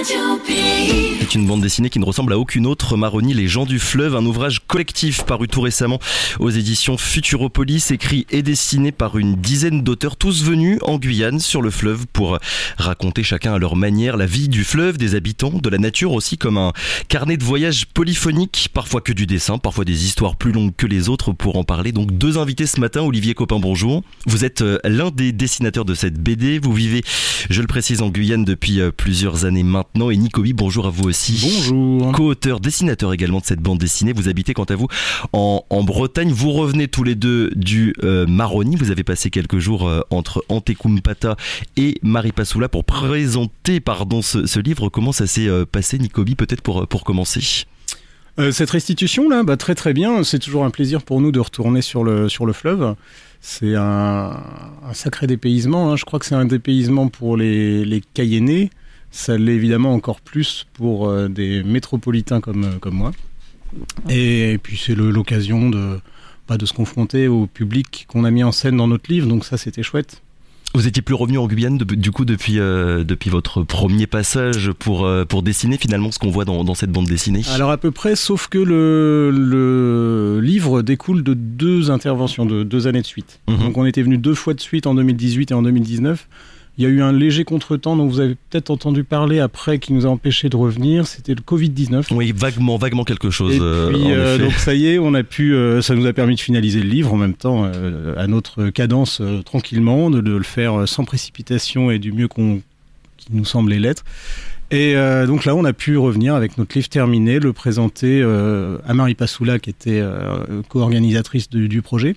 C'est une bande dessinée qui ne ressemble à aucune autre. Maroni, Les gens du fleuve, un ouvrage collectif paru tout récemment aux éditions Futuropolis, écrit et dessiné par une dizaine d'auteurs, tous venus en Guyane sur le fleuve pour raconter chacun à leur manière la vie du fleuve, des habitants, de la nature aussi, comme un carnet de voyage polyphonique, parfois que du dessin, parfois des histoires plus longues que les autres. Pour en parler, donc deux invités ce matin. Olivier Copin, bonjour. Vous êtes l'un des dessinateurs de cette BD. Vous vivez, je le précise, en Guyane depuis plusieurs années maintenant. Et Nicobi, bonjour à vous aussi. Bonjour. Co-auteur, dessinateur également de cette bande dessinée. Vous habitez quant à vous en Bretagne. Vous revenez tous les deux du Maroni. Vous avez passé quelques jours entre Antekumpata et Maripasoula pour présenter ce livre. Comment ça s'est passé, Nicobi, peut-être pour commencer? Cette restitution là, très très bien. C'est toujours un plaisir pour nous de retourner sur le fleuve. C'est un sacré dépaysement, hein. Je crois que c'est un dépaysement pour les Cayennais. Ça l'est évidemment encore plus pour des métropolitains comme moi. Et puis c'est l'occasion de se confronter au public qu'on a mis en scène dans notre livre. Donc ça, c'était chouette. Vous étiez plus revenu en Guyane du coup depuis votre premier passage pour dessiner finalement ce qu'on voit dans cette bande dessinée? Alors à peu près, sauf que le livre découle de deux interventions, de 2 années de suite. Donc on était venu 2 fois de suite en 2018 et en 2019. Il y a eu un léger contretemps dont vous avez peut-être entendu parler après qui nous a empêchés de revenir, c'était le Covid-19. Oui, vaguement quelque chose. Et puis, donc ça y est, ça nous a permis de finaliser le livre en même temps, à notre cadence, tranquillement, de le faire sans précipitation et du mieux qui nous semblait l'être. Et donc là, on a pu revenir avec notre livre terminé, le présenter à Maripasoula, qui était co-organisatrice du projet.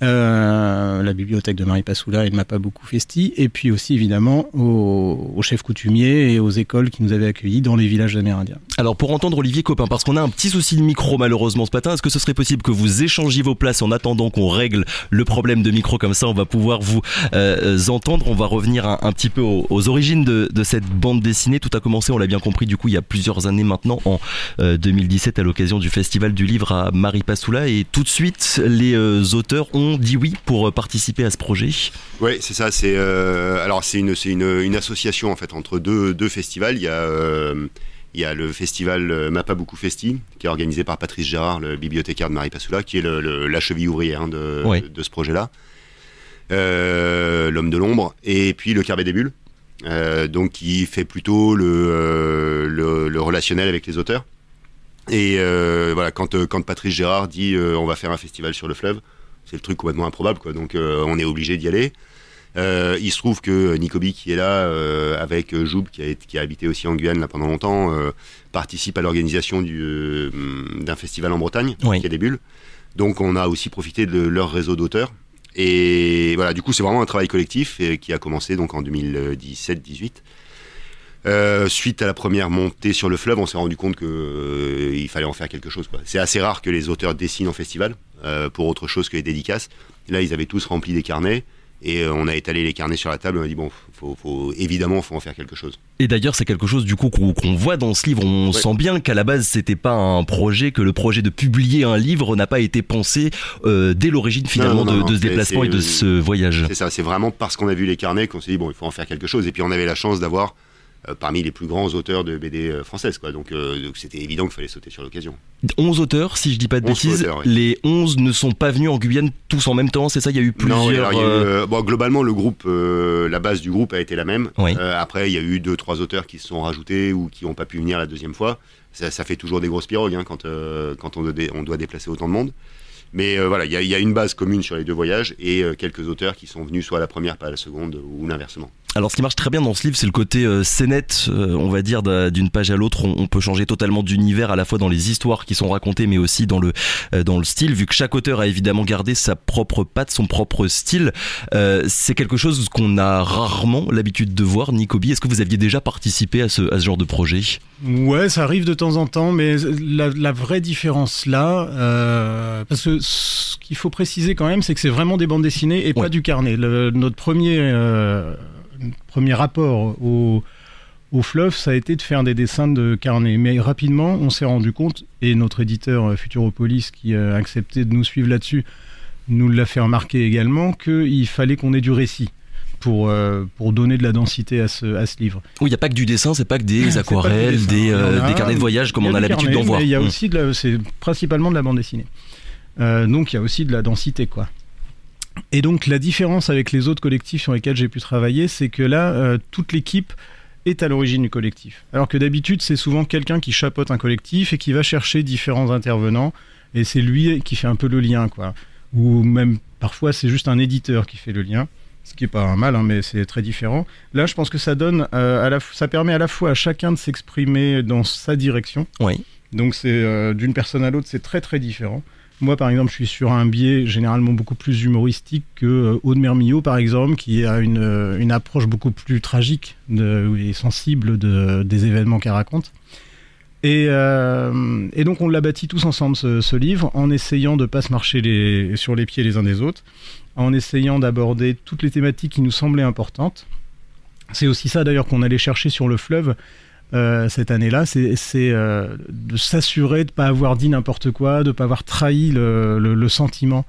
La bibliothèque de Maripasoula et de Mapabuku Festi, et puis aussi évidemment aux chefs coutumiers et aux écoles qui nous avaient accueillis dans les villages amérindiens. Alors pour entendre Olivier Copin, parce qu'on a un petit souci de micro malheureusement ce matin, est-ce que ce serait possible que vous échangiez vos places en attendant qu'on règle le problème de micro? Comme ça on va pouvoir vous entendre. On va revenir un petit peu aux origines de cette bande dessinée. Tout a commencé, on l'a bien compris, du coup il y a plusieurs années maintenant, en 2017 à l'occasion du Festival du Livre à Maripasoula, et tout de suite les auteurs ont dit oui pour participer à ce projet. Oui, c'est ça. C'est une association en fait entre deux festivals. Il y a le festival Mapabuku Festi qui est organisé par Patrice Gérard, le bibliothécaire de Maripasoula, qui est la cheville ouvrière de ce projet-là, l'homme de l'ombre, et puis le Carbet des Bulles, donc qui fait plutôt le relationnel avec les auteurs. Et voilà, quand Patrice Gérard dit on va faire un festival sur le fleuve, c'est le truc complètement improbable, quoi. Donc on est obligé d'y aller. Il se trouve que Nicobi, qui est là, avec Joub, qui a habité aussi en Guyane là, pendant longtemps, participe à l'organisation d'un festival en Bretagne, qui est des Bulles. Donc on a aussi profité de leur réseau d'auteurs. Et voilà, du coup c'est vraiment un travail collectif qui a commencé donc en 2017-18. Suite à la première montée sur le fleuve, on s'est rendu compte qu'il fallait en faire quelque chose, quoi. C'est assez rare que les auteurs dessinent en festival pour autre chose que les dédicaces. Là, ils avaient tous rempli des carnets et on a étalé les carnets sur la table. On a dit bon, évidemment, faut en faire quelque chose. Et d'ailleurs, c'est quelque chose du coup qu'on voit dans ce livre. On sent bien qu'à la base, c'était pas un projet, que le projet de publier un livre n'a pas été pensé dès l'origine finalement de ce déplacement et de ce voyage. C'est ça. C'est vraiment parce qu'on a vu les carnets qu'on s'est dit bon, il faut en faire quelque chose. Et puis on avait la chance d'avoir parmi les plus grands auteurs de BD françaises, quoi. Donc c'était évident qu'il fallait sauter sur l'occasion. 11 auteurs, si je dis pas de bêtises. Auteurs, oui. Les 11 ne sont pas venus en Guyane tous en même temps, c'est ça? Il y a eu plusieurs... Non, alors, il y a eu, globalement, le groupe, la base du groupe a été la même. Oui. Après, il y a eu 2-3 auteurs qui se sont rajoutés ou qui n'ont pas pu venir la deuxième fois. Ça fait toujours des grosses pirogues, hein, quand on doit déplacer autant de monde. Mais voilà, il y a une base commune sur les 2 voyages et quelques auteurs qui sont venus soit à la première, pas à la seconde, ou l'inversement. Alors ce qui marche très bien dans ce livre, c'est le côté scénette, on va dire, d'une page à l'autre. On peut changer totalement d'univers, à la fois dans les histoires qui sont racontées, mais aussi dans le style, vu que chaque auteur a évidemment gardé sa propre patte, son propre style. C'est quelque chose qu'on a rarement l'habitude de voir. Nicobi, est-ce que vous aviez déjà participé à ce genre de projet? Ouais, ça arrive de temps en temps, mais la vraie différence là, parce que ce qu'il faut préciser quand même, c'est que c'est vraiment des bandes dessinées et pas du carnet. Notre premier rapport au fleuve, ça a été de faire des dessins de carnet. Mais rapidement, on s'est rendu compte, et notre éditeur Futuropolis, qui a accepté de nous suivre là-dessus, nous l'a fait remarquer également, qu'il fallait qu'on ait du récit pour donner de la densité à ce livre. Oui, il n'y a pas que du dessin, c'est pas que des aquarelles, des carnets de voyage comme on a l'habitude d'en voir. Il y a aussi c'est principalement de la bande dessinée. Donc il y a aussi de la densité, quoi. Et donc la différence avec les autres collectifs sur lesquels j'ai pu travailler, c'est que là, toute l'équipe est à l'origine du collectif. Alors que d'habitude, c'est souvent quelqu'un qui chapeaute un collectif et qui va chercher différents intervenants, et c'est lui qui fait un peu le lien, quoi. Ou même parfois, c'est juste un éditeur qui fait le lien, ce qui est pas un mal, hein, mais c'est très différent. Là, je pense que ça donne, ça permet à la fois à chacun de s'exprimer dans sa direction. Oui. Donc c'est d'une personne à l'autre, c'est très très différent. Moi, par exemple, je suis sur un biais généralement beaucoup plus humoristique que Aude Mermillot, par exemple, qui a une approche beaucoup plus tragique et sensible des événements qu'elle raconte. Et donc, on l'a bâti tous ensemble, ce livre, en essayant de ne pas se marcher sur les pieds les uns des autres, en essayant d'aborder toutes les thématiques qui nous semblaient importantes. C'est aussi ça, d'ailleurs, qu'on allait chercher sur le fleuve. Cette année-là, c'est de s'assurer de ne pas avoir dit n'importe quoi, de ne pas avoir trahi le sentiment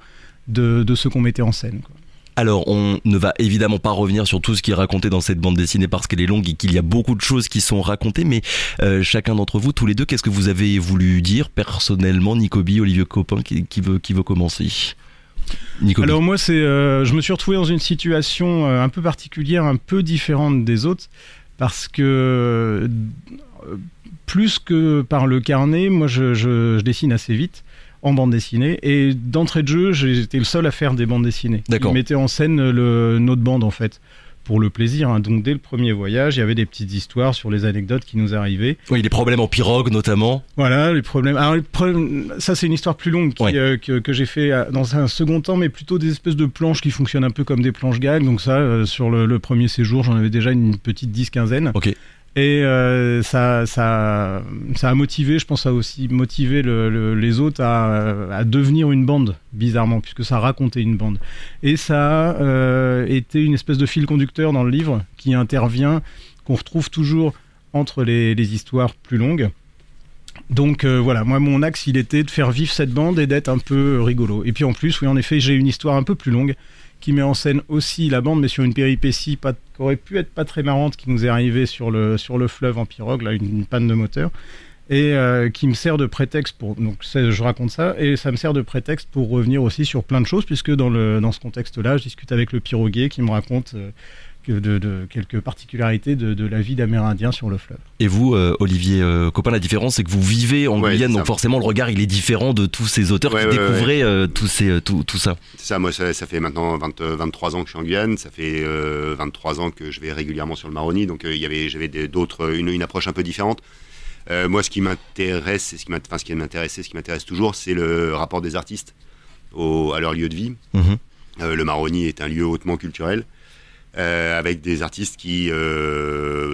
de ce qu'on mettait en scène, quoi. Alors, on ne va évidemment pas revenir sur tout ce qui est raconté dans cette bande dessinée parce qu'elle est longue et qu'il y a beaucoup de choses qui sont racontées, mais chacun d'entre vous, tous les deux, qu'est-ce que vous avez voulu dire personnellement, Nicobi, Olivier Copin, qui veut commencer? Nicobi. Alors moi, je me suis retrouvé dans une situation un peu particulière, un peu différente des autres, parce que plus que par le carnet, moi je dessine assez vite en bande dessinée, et d'entrée de jeu j'étais le seul à faire des bandes dessinées. D'accord. Je mettais en scène notre bande en fait, pour le plaisir, hein. Donc dès le premier voyage, il y avait des petites histoires sur les anecdotes qui nous arrivaient. Oui, les problèmes en pirogue notamment. Voilà, les problèmes. Alors, ça c'est une histoire plus longue que j'ai fait dans un second temps, mais plutôt des espèces de planches qui fonctionnent un peu comme des planches gag. Donc ça, sur le premier séjour, j'en avais déjà une petite 10-15. Ok. Et ça a motivé, je pense, ça a aussi motivé les autres à devenir une bande, bizarrement, puisque ça racontait une bande. Et ça a été une espèce de fil conducteur dans le livre qui intervient, qu'on retrouve toujours entre les histoires plus longues. Donc voilà, moi mon axe il était de faire vivre cette bande et d'être un peu rigolo. Et puis en plus, oui en effet, j'ai une histoire un peu plus longue qui met en scène aussi la bande, mais sur une péripétie qui aurait pu être pas très marrante, qui nous est arrivée sur le fleuve en pirogue, là, une panne de moteur, et qui me sert de prétexte pour... Donc je raconte ça, et ça me sert de prétexte pour revenir aussi sur plein de choses, puisque dans ce contexte-là, je discute avec le piroguier qui me raconte de quelques particularités de la vie d'Amérindiens sur le fleuve. Et vous, Olivier Copin, la différence c'est que vous vivez en Guyane, donc forcément le regard il est différent de tous ces auteurs qui découvraient tout ça. C'est ça, moi ça fait maintenant 23 ans que je suis en Guyane, ça fait 23 ans que je vais régulièrement sur le Maroni, donc j'avais une approche un peu différente. Moi ce qui m'intéresse, ce qui m'intéresse toujours, c'est le rapport des artistes à leur lieu de vie. Le Maroni est un lieu hautement culturel, avec des artistes qui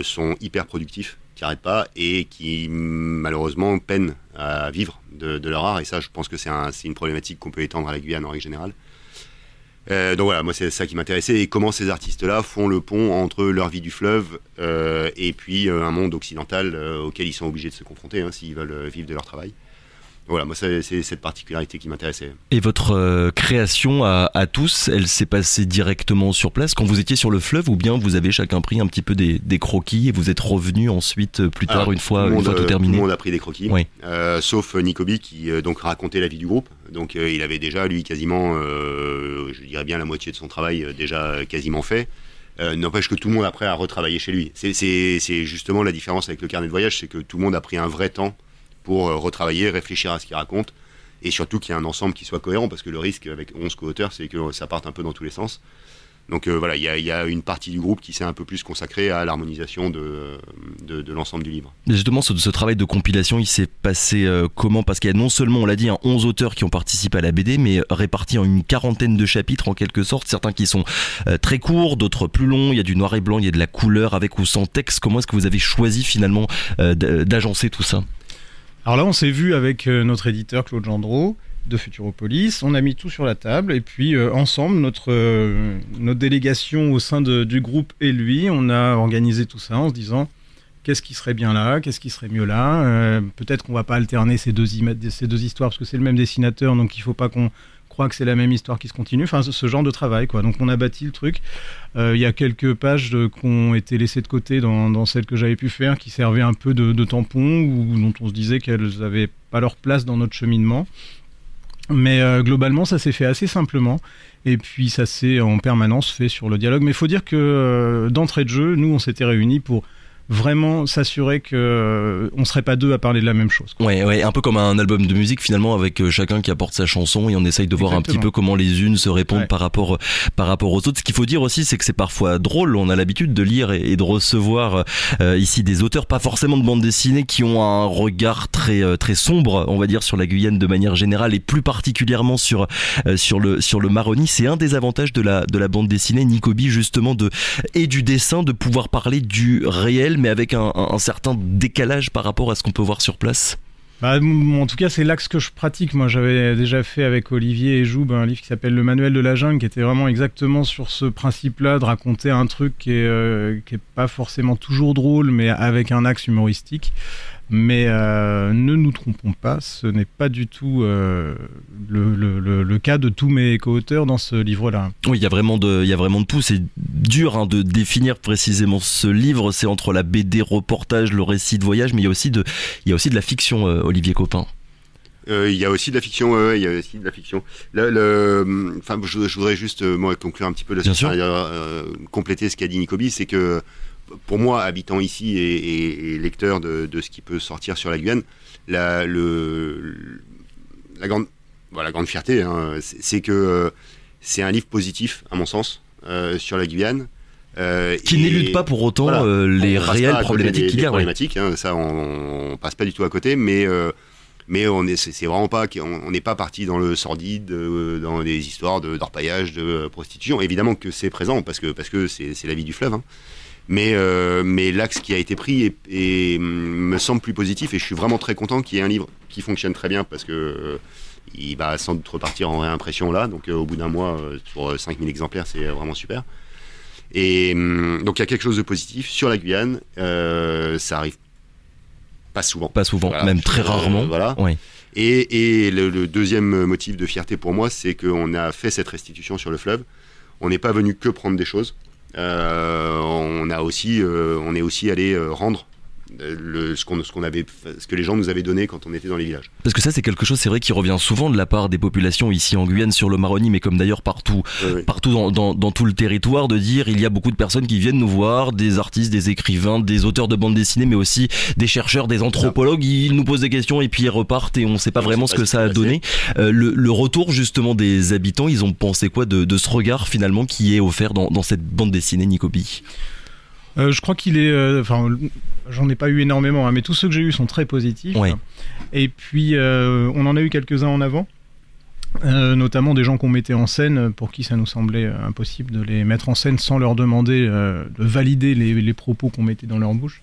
sont hyper productifs, qui n'arrêtent pas et qui malheureusement peinent à vivre de leur art, et ça je pense que c'est une problématique qu'on peut étendre à la Guyane en règle générale. Donc voilà, moi c'est ça qui m'intéressait, et comment ces artistes-là font le pont entre leur vie du fleuve et puis un monde occidental auquel ils sont obligés de se confronter s'ils veulent vivre de leur travail. Voilà, moi c'est cette particularité qui m'intéressait. Et votre création à tous, elle s'est passée directement sur place quand vous étiez sur le fleuve, ou bien vous avez chacun pris un petit peu des croquis et vous êtes revenu ensuite plus tard. Alors, une fois tout terminé? Tout le monde a pris des croquis, oui. Sauf Nicobi qui donc racontait la vie du groupe. Donc il avait déjà lui quasiment, je dirais bien la moitié de son travail déjà quasiment fait. N'empêche que tout le monde après a retravaillé chez lui. C'est justement la différence avec le carnet de voyage, c'est que tout le monde a pris un vrai temps pour retravailler, réfléchir à ce qu'il raconte, et surtout qu'il y ait un ensemble qui soit cohérent, parce que le risque avec 11 co-auteurs, c'est que ça parte un peu dans tous les sens. Donc voilà, il y a une partie du groupe qui s'est un peu plus consacrée à l'harmonisation de l'ensemble du livre. Mais justement, ce travail de compilation, il s'est passé comment? Parce qu'il y a non seulement, on l'a dit, 11 auteurs qui ont participé à la BD, mais répartis en une quarantaine de chapitres en quelque sorte, certains qui sont très courts, d'autres plus longs, il y a du noir et blanc, il y a de la couleur avec ou sans texte. Comment est-ce que vous avez choisi finalement d'agencer tout ça? Alors là, on s'est vu avec notre éditeur Claude Gendreau de Futuropolis, on a mis tout sur la table, et puis ensemble, notre délégation au sein du groupe et lui, on a organisé tout ça en se disant qu'est-ce qui serait bien là, qu'est-ce qui serait mieux là, peut-être qu'on va pas alterner ces deux histoires parce que c'est le même dessinateur, donc il faut pas qu'on croit que c'est la même histoire qui se continue. Enfin, ce genre de travail, quoi. Donc on a bâti le truc. Il y a quelques pages qui ont été laissées de côté dans celles que j'avais pu faire, qui servaient un peu de tampon, ou dont on se disait qu'elles n'avaient pas leur place dans notre cheminement. Mais globalement, ça s'est fait assez simplement. Et puis ça s'est en permanence fait sur le dialogue. Mais il faut dire que d'entrée de jeu, nous, on s'était réunis pour vraiment s'assurer qu'on ne serait pas deux à parler de la même chose. Ouais, un peu comme un album de musique finalement, avec chacun qui apporte sa chanson et on essaye de voir un petit peu comment les unes se répondent par rapport aux autres. Ce qu'il faut dire aussi, c'est que c'est parfois drôle. On a l'habitude de lire et de recevoir ici des auteurs, pas forcément de bande dessinée, qui ont un regard très très sombre, on va dire, sur la Guyane de manière générale et plus particulièrement sur le Maroni. C'est un des avantages de la bande dessinée, Nicobi, justement, et du dessin, de pouvoir parler du réel, mais avec un certain décalage par rapport à ce qu'on peut voir sur place. En tout cas, c'est l'axe que je pratique. Moi, j'avais déjà fait avec Olivier et Joub un livre qui s'appelle Le Manuel de la Jungle, qui était vraiment exactement sur ce principe-là, de raconter un truc qui est pas forcément toujours drôle, mais avec un axe humoristique. Mais ne nous trompons pas, ce n'est pas du tout le cas de tous mes co-auteurs dans ce livre-là. Oui, il y a vraiment de tout. C'est dur de définir précisément ce livre. C'est entre la BD, reportage, le récit de voyage, mais il y a aussi de la fiction, Olivier Copin. Il y a aussi de la fiction, il y a aussi de la fiction. Je voudrais juste conclure un petit peu compléter ce qu'a dit Nicobi, c'est que pour moi, habitant ici et lecteur de ce qui peut sortir sur la Guyane, la grande fierté, c'est que c'est un livre positif, à mon sens, sur la Guyane. Qui n'élude pas pour autant les réelles problématiques qu'il y a. Problématiques, ça, on passe pas du tout à côté, mais c'est vraiment pas, on n'est pas parti dans le sordide, dans des histoires d'orpaillage, de prostitution. Évidemment que c'est présent parce que c'est la vie du fleuve. Mais l'axe qui a été pris me semble plus positif, et je suis vraiment très content qu'il y ait un livre qui fonctionne très bien, parce que il va sans doute repartir en réimpression là, donc au bout d'un mois pour 5000 exemplaires, c'est vraiment super. Et donc il y a quelque chose de positif sur la Guyane. Ça arrive pas souvent, voilà, même très rarement. Voilà. Oui. Et le deuxième motif de fierté pour moi, c'est qu'on a fait cette restitution sur le fleuve. On n'est pas venu que prendre des choses. On est aussi allé rendre ce que les gens nous avaient donné quand on était dans les villages. Parce que ça, c'est quelque chose, c'est vrai, qui revient souvent de la part des populations ici en Guyane, sur le Maroni, mais comme d'ailleurs partout dans tout le territoire, de dire il y a beaucoup de personnes qui viennent nous voir, des artistes, des écrivains, des auteurs de bande dessinée, mais aussi des chercheurs, des anthropologues. Ils nous posent des questions et puis ils repartent et on ne sait pas vraiment ce que ça a donné. Le retour justement des habitants, ils ont pensé quoi de ce regard finalement qui est offert dans cette bande dessinée, Nicobi? Je crois qu'il est... j'en ai pas eu énormément, mais tous ceux que j'ai eus sont très positifs. Ouais. Et puis, on en a eu quelques-uns en avant, notamment des gens qu'on mettait en scène, pour qui ça nous semblait impossible de les mettre en scène sans leur demander de valider les propos qu'on mettait dans leur bouche.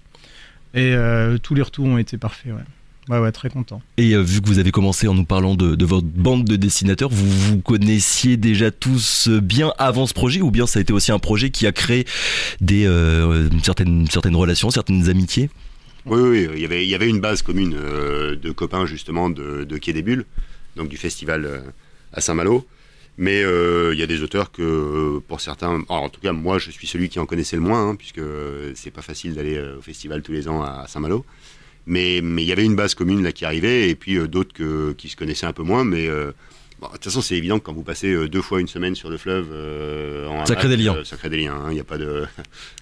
Et tous les retours ont été parfaits, ouais, très content. Et vu que vous avez commencé en nous parlant de votre bande de dessinateurs, vous connaissiez déjà tous bien avant ce projet, ou bien ça a été aussi un projet qui a créé certaines relations, certaines amitiés? Oui, il y avait une base commune de copains justement de Quai des Bulles, donc du festival à Saint-Malo. Mais il y a des auteurs que pour certains, en tout cas moi je suis celui qui en connaissait le moins, puisque c'est pas facile d'aller au festival tous les ans à Saint-Malo. Mais il y avait une base commune là qui arrivait, et puis d'autres qui se connaissaient un peu moins. Mais de toute façon, c'est évident que quand vous passez 2 fois une semaine sur le fleuve, ça crée des liens. Ça crée des liens. Il n'y a pas de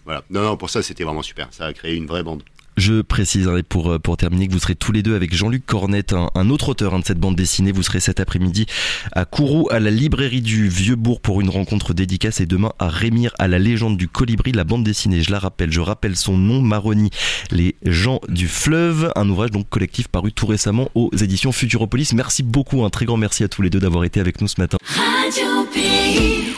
voilà. Non, pour ça c'était vraiment super. Ça a créé une vraie bande. Je préciserai pour terminer que vous serez tous les deux avec Jean-Luc Cornette, un autre auteur de cette bande dessinée. Vous serez cet après-midi à Kourou, à la librairie du Vieux-Bourg, pour une rencontre dédicace, et demain à Rémire, à la légende du colibri, la bande dessinée. Je rappelle son nom, Maroni, les gens du fleuve, un ouvrage donc collectif paru tout récemment aux éditions Futuropolis. Merci beaucoup, un très grand merci à tous les deux d'avoir été avec nous ce matin. Radio Pays.